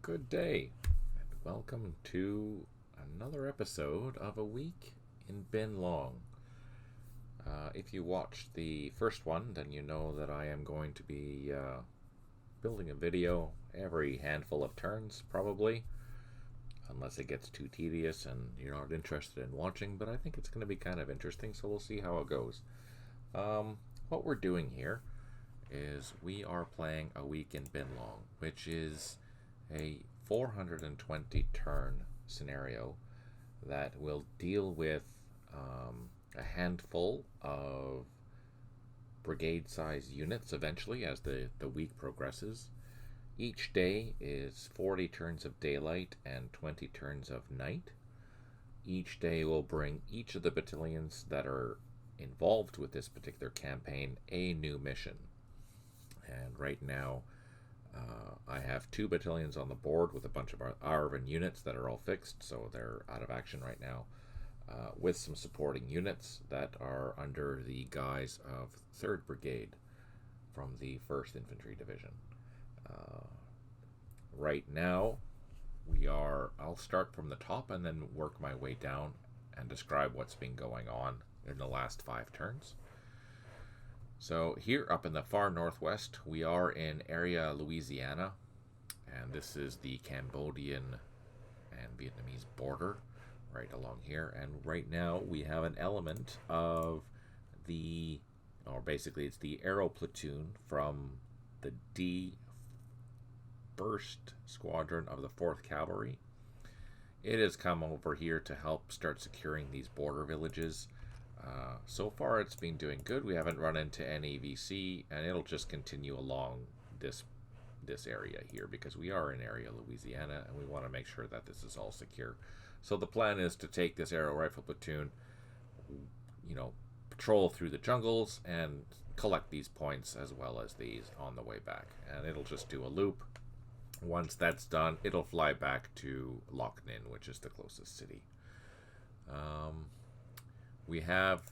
Good day, and welcome to another episode of A Week in Binh Long. If you watched the first one, then you know that I am going to be building a video every handful of turns, probably, unless it gets too tedious and you're not interested in watching, but I think it's going to be kind of interesting, so we'll see how it goes. What we're doing here is we are playing A Week in Binh Long, which is a 420 turn scenario that will deal with a handful of brigade size units eventually as the week progresses. Each day is 40 turns of daylight and 20 turns of night. Each day will bring each of the battalions that are involved with this particular campaign a new mission. And right now, I have 2 battalions on the board with a bunch of Arvan units that are all fixed, so they're out of action right now, with some supporting units that are under the guise of 3rd Brigade from the 1st Infantry Division. Right now, I'll start from the top and then work my way down and describe what's been going on in the last 5 turns. So here up in the far northwest, we are in area Louisiana, and this is the Cambodian and Vietnamese border right along here. And right now we have an element of basically it's the Aero platoon from the D 1st Squadron of the 4th Cavalry. It has come over here to help start securing these border villages. So far it's been doing good. We haven't run into any VC, and it'll just continue along this area here because we are in area Louisiana and we want to make sure that this is all secure. So the plan is to take this aero rifle platoon, patrol through the jungles and collect these points as well as these on the way back. And it'll just do a loop. Once that's done, it'll fly back to Loc Ninh, which is the closest city. We have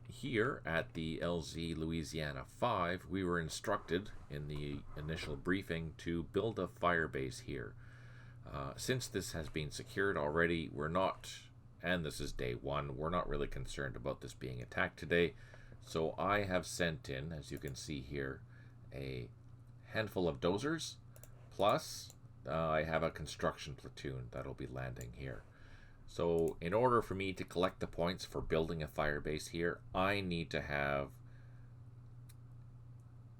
here at the LZ Louisiana 5, we were instructed in the initial briefing to build a fire base here. Since this has been secured already, and this is day 1, we're not really concerned about this being attacked today. So I have sent in, as you can see here, a handful of dozers, plus I have a construction platoon that'll be landing here. So in order for me to collect the points for building a fire base here, I need to have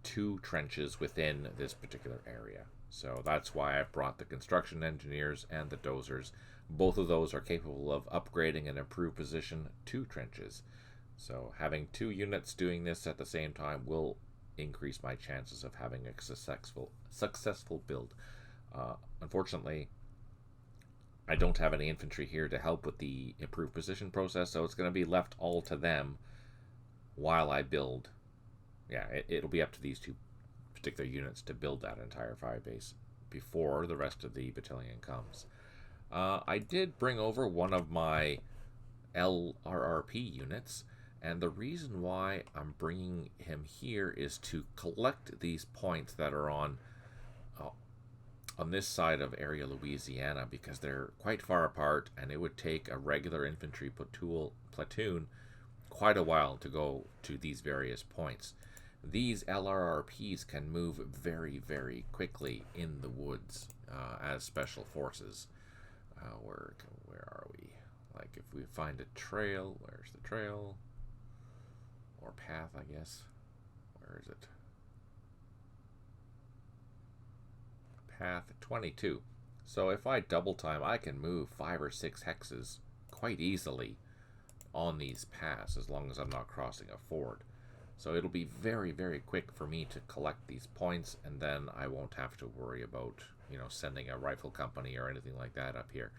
2 trenches within this particular area. So that's why I've brought the construction engineers and the dozers. Both of those are capable of upgrading an improved position to trenches. So having 2 units doing this at the same time will increase my chances of having a successful build. Unfortunately, I don't have any infantry here to help with the improved position process, so it's going to be left all to them while I build. Yeah, it'll be up to these 2 particular units to build that entire fire base before the rest of the battalion comes. I did bring over one of my LRRP units, and the reason why I'm bringing him here is to collect these points that are on this side of area Louisiana, because they're quite far apart and it would take a regular infantry platoon quite a while to go to these various points. These LRRPs can move very, very quickly in the woods as special forces. Where are we? Like, if we find a trail, where's the trail? Or path, I guess. Where is it? Path 22. So if I double time, I can move 5 or 6 hexes quite easily on these paths as long as I'm not crossing a ford. So it'll be very, very quick for me to collect these points, and then I won't have to worry about, sending a rifle company or anything like that up here.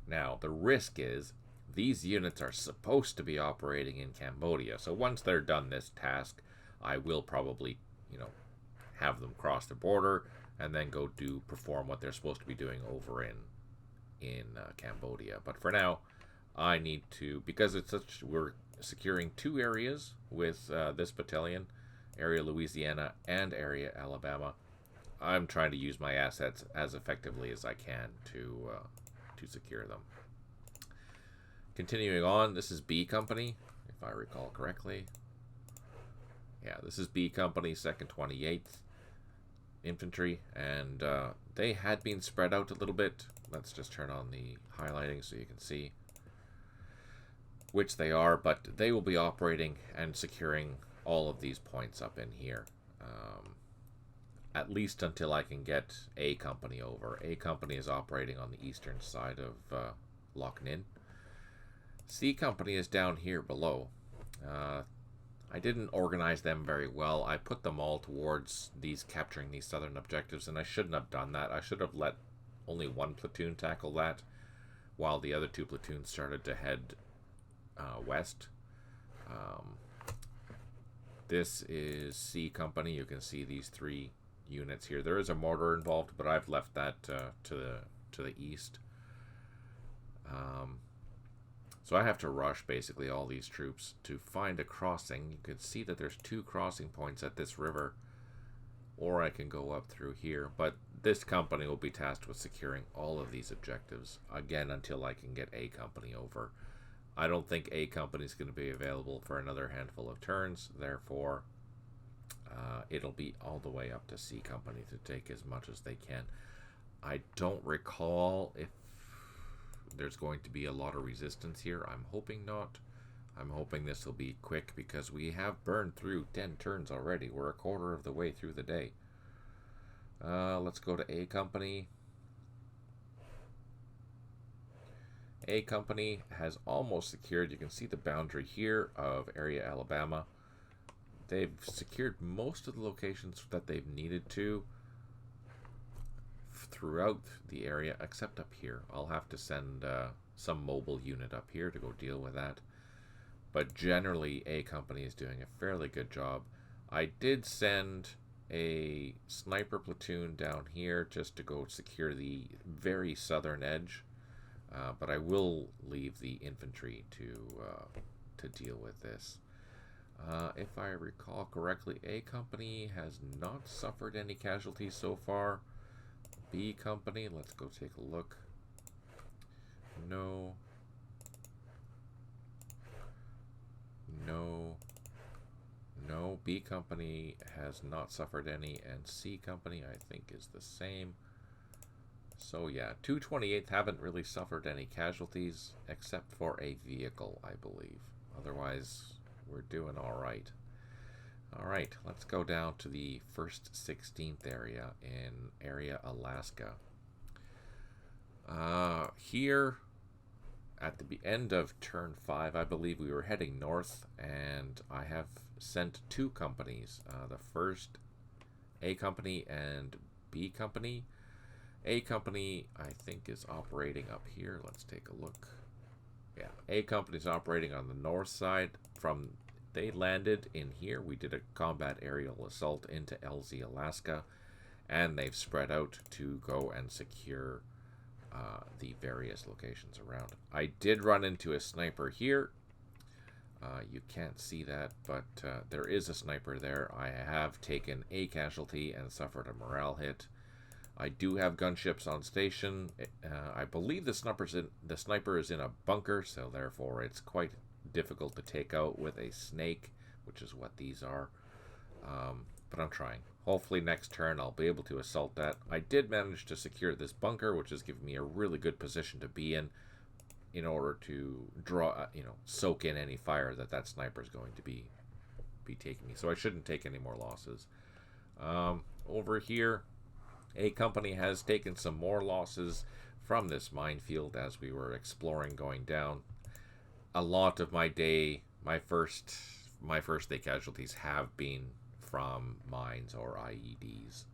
Now, the risk is these units are supposed to be operating in Cambodia. So once they're done this task, I will probably, have them cross the border and then go perform what they're supposed to be doing over in Cambodia. But for now, I need to, because we're securing 2 areas with this battalion, area Louisiana and area Alabama. I'm trying to use my assets as effectively as I can to secure them. Continuing on, this is B Company, if I recall correctly. Yeah, this is B Company, 2nd 28th Infantry, and they had been spread out a little bit. Let's just turn on the highlighting so you can see which they are, but they will be operating and securing all of these points up in here. At least until I can get A Company over. A Company is operating on the eastern side of Loch Ninh. C Company is down here below. I didn't organize them very well. I put them all towards capturing these southern objectives, and I shouldn't have done that. I should have let only one platoon tackle that, while the other 2 platoons started to head west. This is C Company. You can see these 3 units here. There is a mortar involved, but I've left that to the east. So I have to rush basically all these troops to find a crossing. You can see that there's 2 crossing points at this river, or I can go up through here. But this company will be tasked with securing all of these objectives, again, until I can get A Company over. I don't think A Company is going to be available for another handful of turns, therefore it'll be all the way up to C Company to take as much as they can. I don't recall if there's going to be a lot of resistance here. I'm hoping not. I'm hoping this will be quick because we have burned through 10 turns already. We're a quarter of the way through the day. Let's go to A Company. A Company has almost secured, you can see the boundary here of area Alabama. They've secured most of the locations that they've needed to throughout the area, except up here. I'll have to send some mobile unit up here to go deal with that. But generally, A Company is doing a fairly good job. I did send a sniper platoon down here just to go secure the very southern edge. But I will leave the infantry to deal with this. If I recall correctly, A Company has not suffered any casualties so far. B Company, let's go take a look. No. B Company has not suffered any, and C Company, I think, is the same. So yeah, 228th haven't really suffered any casualties, except for a vehicle, I believe. Otherwise, we're doing alright. Alright, let's go down to the 1st 16th area in area Alaska. Here, at the end of turn 5, I believe we were heading north, and I have sent 2 companies. The first, A Company and B Company. A Company, I think, is operating up here. Let's take a look. Yeah, A Company is operating on the north side. They landed in here. We did a combat aerial assault into LZ, Alaska, and they've spread out to go and secure the various locations around. I did run into a sniper here. You can't see that, but there is a sniper there. I have taken a casualty and suffered a morale hit. I do have gunships on station. I believe the sniper is in a bunker, so therefore it's quite difficult to take out with a snake, which is what these are. But I'm trying. Hopefully next turn I'll be able to assault that. I did manage to secure this bunker, which has given me a really good position to be in order to draw, soak in any fire that sniper is going to be taking me. So I shouldn't take any more losses. Over here, A Company has taken some more losses from this minefield as we were exploring going down. A lot of my first day casualties have been from mines or IEDs.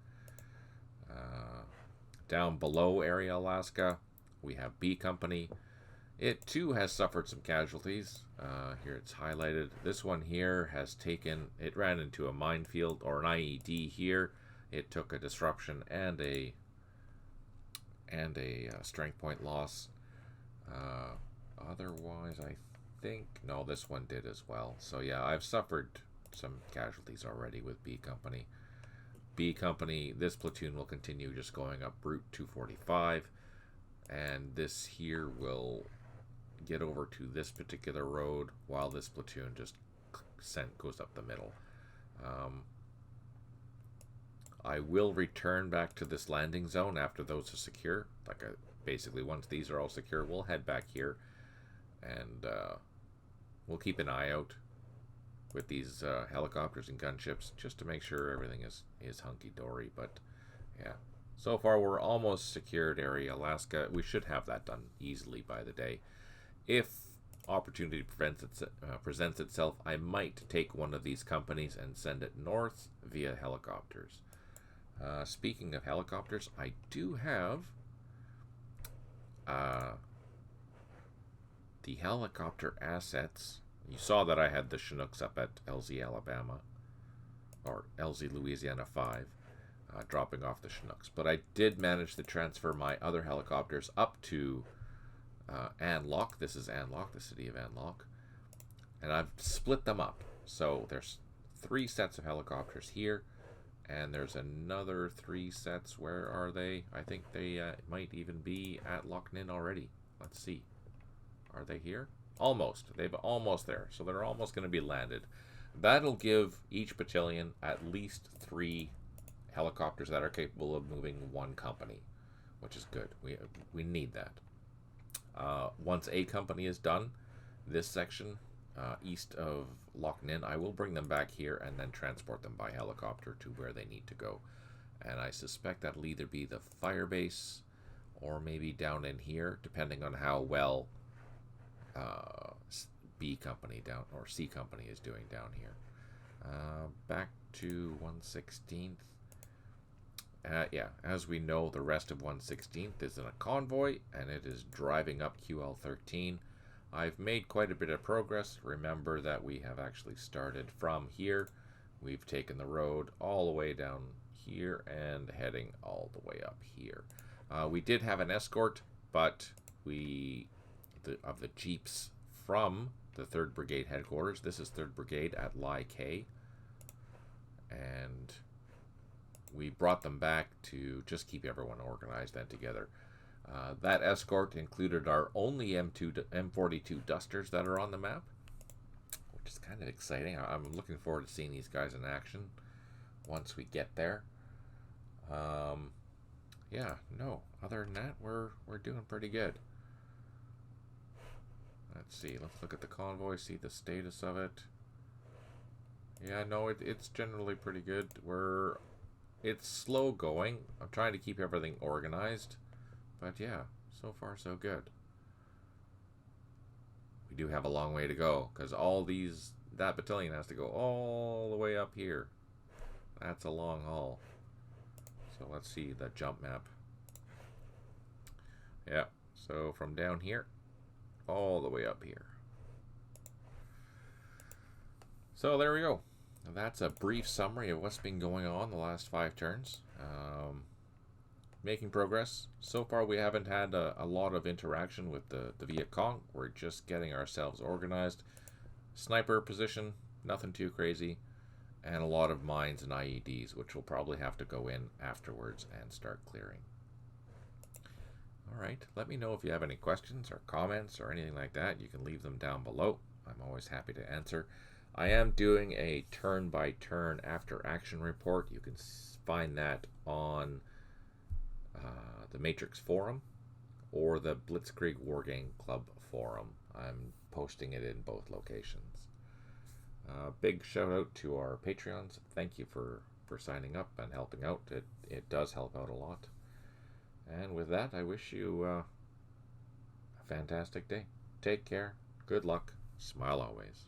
Down below area Alaska, we have B Company. It too has suffered some casualties. Here it's highlighted. This one here it ran into a minefield or an IED here. It took a disruption and a strength point loss. Otherwise, I think no, this one did as well. So yeah, I've suffered some casualties already with B Company. B company, this platoon will continue just going up Route 245, and this here will get over to this particular road while this platoon just goes up the middle. I will return back to this landing zone after those are secure. Basically, once these are all secure, we'll head back here, and we'll keep an eye out with these helicopters and gunships just to make sure everything is hunky-dory. But yeah, so far we're almost secured area Alaska. We should have that done easily by the day. If opportunity presents itself, I might take one of these companies and send it north via helicopters. Speaking of helicopters, I do have the helicopter assets. You saw that I had the Chinooks up at LZ Alabama, or LZ Louisiana 5, dropping off the Chinooks. But I did manage to transfer my other helicopters up to Anlock. This is Anlock, the city of Anlock. And I've split them up. So there's 3 sets of helicopters here. And there's another 3 sets. Where are they? I think they might even be at Loch Ninh already. Let's see. Are they here? Almost. They've almost there. So they're almost going to be landed. That'll give each battalion at least 3 helicopters that are capable of moving 1 company, which is good. We need that. Once a company is done, this section east of Loch Ninh, I will bring them back here and then transport them by helicopter to where they need to go. And I suspect that'll either be the fire base or maybe down in here, depending on how well B company down or C company is doing down here. Back to 116th. Yeah, as we know, the rest of 116th is in a convoy, and it is driving up QL13. I've made quite a bit of progress. Remember that we have actually started from here. We've taken the road all the way down here and heading all the way up here. We did have an escort, but of the jeeps from the 3rd Brigade headquarters. This is 3rd Brigade at Lai K. And we brought them back to just keep everyone organized and together. That escort included our only M42 Dusters that are on the map, which is kind of exciting. I'm looking forward to seeing these guys in action once we get there. Yeah, no, other than that, we're doing pretty good. Let's see, let's look at the convoy, see the status of it. Yeah, no, it's generally pretty good. It's slow going. I'm trying to keep everything organized. But yeah, so far so good. We do have a long way to go, because that battalion has to go all the way up here. That's a long haul. So let's see the jump map. Yeah, so from down here, all the way up here. So there we go. That's a brief summary of what's been going on the last 5 turns. Making progress. So far we haven't had a lot of interaction with the Viet Cong. We're just getting ourselves organized. Sniper position, nothing too crazy. And a lot of mines and IEDs, which we'll probably have to go in afterwards and start clearing. Alright, let me know if you have any questions or comments or anything like that. You can leave them down below. I'm always happy to answer. I am doing a turn-by-turn after-action report. You can find that on the Matrix Forum or the Blitzkrieg Wargame Club Forum. I'm posting it in both locations. Big shout-out to our Patreons. Thank you for signing up and helping out. It does help out a lot. And with that, I wish you a fantastic day. Take care. Good luck. Smile always.